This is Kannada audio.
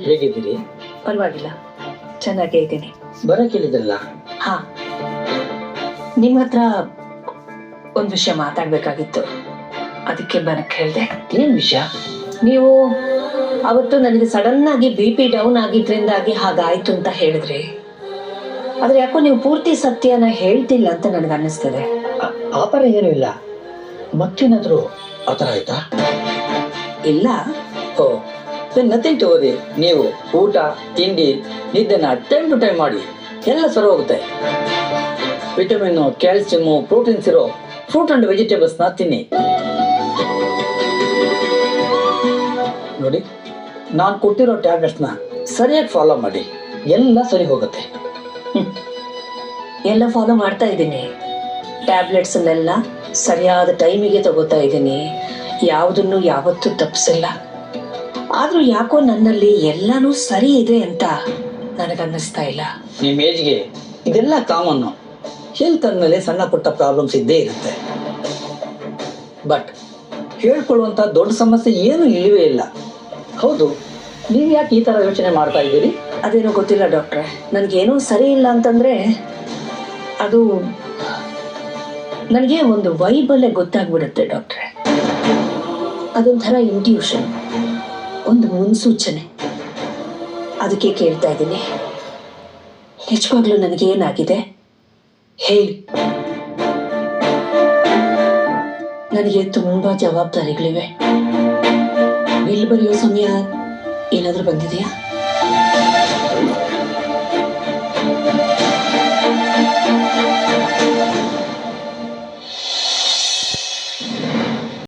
ಹೇಗಿದ್ದೀರಿ? ಪರವಾಗಿಲ್ಲ, ಚೆನ್ನಾಗೇ ಇದ್ದೀನಿ. ಬರಕೇಳಿದ್ರಲ್ಲ? ಹಾ, ನಿಮ್ಮ ಹತ್ರ ಒಂದು ವಿಷಯ ಮಾತಾಡ್ಬೇಕಾಗಿತ್ತು, ಅದಕ್ಕೆ ಬರಕ್ಕೆ ಹೇಳಿದೆ. ಏನ್ ವಿಷಯ? ನೀವು ಅವತ್ತು ನನಗೆ ಸಡನ್ ಆಗಿ BP ಡೌನ್ ಆಗಿದ್ರಿಂದಾಗಿ ಹಾಗಾಯ್ತು ಅಂತ ಹೇಳಿದ್ರಿ. ಆದ್ರೆ ಯಾಕೋ ನೀವು ಪೂರ್ತಿ ಸತ್ಯನ ಹೇಳ್ತಿಲ್ಲ ಅಂತ ನನಗೆ ಅನ್ನಿಸ್ತದೆ. ಆತರ ಏನೂ ಇಲ್ಲ. ಮತ್ತೇನಾದ್ರು ಆತರ ಆಯ್ತಾ? ಇಲ್ಲ. ಓ, ನಥಿಂಗ್ ಟು ವರಿ. ನೀವು ಊಟ ತಿಂಡಿ ನಿದ್ದೆನ ಟೈಮ್ ಟು ಟೈಮ್ ಮಾಡಿ, ಎಲ್ಲ ಸರಿ ಹೋಗುತ್ತೆ. ವಿಟಮಿನ್, ಕ್ಯಾಲ್ಸಿಯಂ, ಪ್ರೋಟೀನ್ಸ್ ಇರೋ ಫ್ರೂಟ್ ಅಂಡ್ ವೆಜಿಟೇಬಲ್ಸ್ ನ ತಿನ್ನಿ. ನೋಡಿ, ನಾನು ಕೊಟ್ಟಿರೋ ಟ್ಯಾಬ್ಲೆಟ್ಸ್ ನ ಸರಿಯಾಗಿ ಫಾಲೋ ಮಾಡಿ, ಎಲ್ಲ ಸರಿ ಹೋಗುತ್ತೆ. ಎಲ್ಲ ಫಾಲೋ ಮಾಡ್ತಾ ಇದ್ದೀನಿ. ಟ್ಯಾಬ್ಲೆಟ್ಸನ್ನೆಲ್ಲ ಸರಿಯಾದ ಟೈಮಿಗೆ ತಗೋತಾ ಇದ್ದೀನಿ. ಯಾವುದನ್ನು ಯಾವತ್ತೂ ತಪ್ಪಿಸಿಲ್ಲ. ಆದ್ರೂ ಯಾಕೋ ನನ್ನಲ್ಲಿ ಎಲ್ಲಾನು ಸರಿ ಇದೆ ಅಂತ ನನಗನ್ನಿಸ್ತಾ ಇಲ್ಲ. ನಿಮ್ಮ ಏಜ್ಗೆ ಇದೆಲ್ಲ ಕಾಮನ್ನು. ಹೆಲ್ತ್ ಅಂದಮೇಲೆ ಸಣ್ಣ ಪುಟ್ಟ ಪ್ರಾಬ್ಲಮ್ಸ್ ಇದ್ದೇ ಇರುತ್ತೆ. ಬಟ್ ಹೇಳ್ಕೊಳ್ಳುವಂತ ದೊಡ್ಡ ಸಮಸ್ಯೆ ಏನು ಇಲ್ಲವೇ ಇಲ್ಲ. ಹೌದು, ನೀವು ಯಾಕೆ ಈ ತರ ಯೋಚನೆ ಮಾಡ್ತಾ ಇದ್ದೀರಿ? ಅದೇನೋ ಗೊತ್ತಿಲ್ಲ ಡಾಕ್ಟ್ರೆ, ನನಗೇನೋ ಸರಿ ಇಲ್ಲ ಅಂತಂದ್ರೆ ಅದು ನನಗೆ ಒಂದು ವೈಬಲ್ಲೇ ಗೊತ್ತಾಗ್ಬಿಡುತ್ತೆ ಡಾಕ್ಟ್ರೆ. ಅದೊಂಥರ ಇಂಟ್ಯೂಷನ್, ಒಂದು ಮುನ್ಸೂಚನೆ. ಅದಕ್ಕೆ ಕೇಳ್ತಾ ಇದ್ದೀನಿ, ನಿಜವಾಗ್ಲೂ ನನಗೇನಾಗಿದೆ ಹೇಳಿ. ನನಗೆ ತುಂಬಾ ಜವಾಬ್ದಾರಿಗಳಿವೆ. ಬಿಲ್ ಬರೆಯೋ ಸಮಯ ಏನಾದರೂ ಬಂದಿದೆಯಾ?